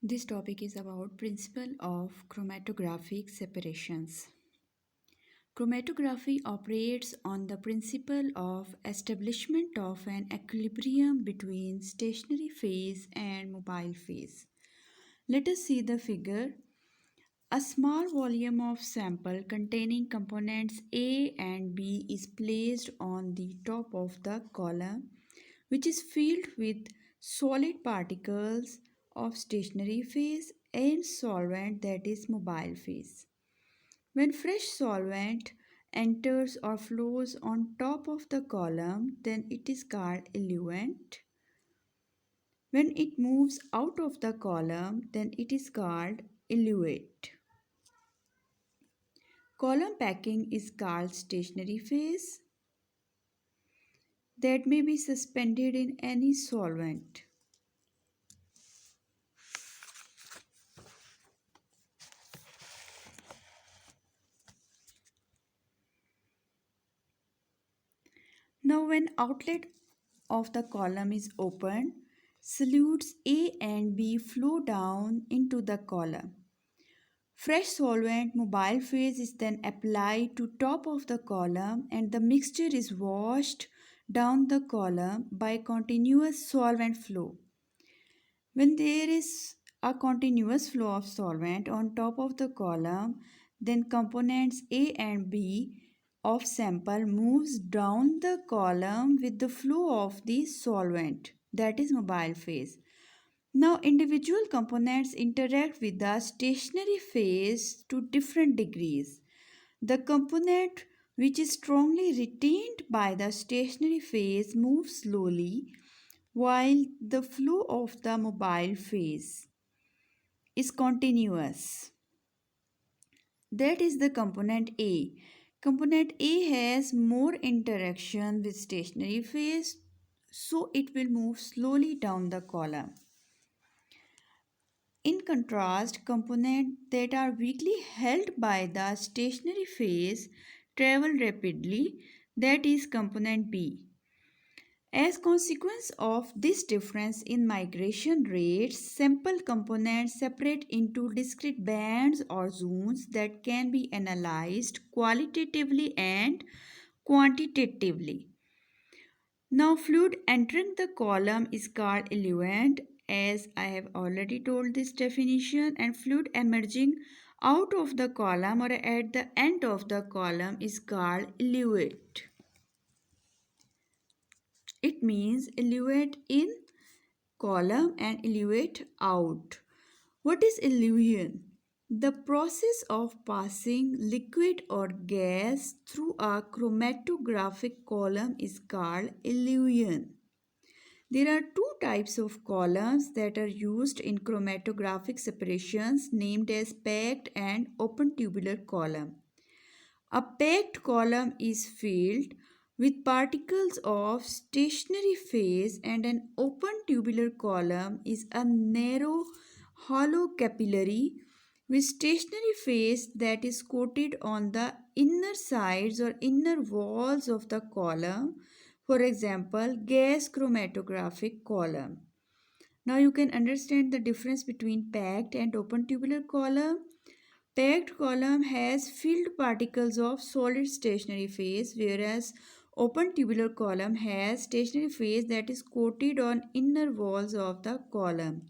This topic is about principle of chromatographic separations. Chromatography operates on the principle of establishment of an equilibrium between stationary phase and mobile phase. Let us see the figure. A small volume of sample containing components A and B is placed on the top of the column, which is filled with solid particles of stationary phase and solvent, that is mobile phase. When fresh solvent enters or flows on top of the column, then it is called eluent. When it moves out of the column, then it is called eluate. Column packing is called stationary phase that may be suspended in any solvent. Now when outlet of the column is opened, solutes A and B flow down into the column. Fresh solvent mobile phase is then applied to top of the column and the mixture is washed down the column by continuous solvent flow. When there is a continuous flow of solvent on top of the column, then components A and B of sample moves down the column with the flow of the solvent, that is mobile phase. Now individual components interact with the stationary phase to different degrees. The component which is strongly retained by the stationary phase moves slowly while the flow of the mobile phase is continuous. That is the component A. Component A has more interaction with stationary phase, so it will move slowly down the column. In contrast, components that are weakly held by the stationary phase travel rapidly, that is component B. As consequence of this difference in migration rates, sample components separate into discrete bands or zones that can be analyzed qualitatively and quantitatively. Now, fluid entering the column is called eluent, as I have already told this definition, and fluid emerging out of the column or at the end of the column is called eluate. It means eluate in column and eluate out. What is elution? The process of passing liquid or gas through a chromatographic column is called elution. There are two types of columns that are used in chromatographic separations named as packed and open tubular column. A packed column is filled with particles of stationary phase and an open tubular column is a narrow hollow capillary with stationary phase that is coated on the inner sides or inner walls of the column, for example gas chromatographic column. Now you can understand the difference between packed and open tubular column. Packed column has filled particles of solid stationary phase, whereas open tubular column has stationary phase that is coated on inner walls of the column.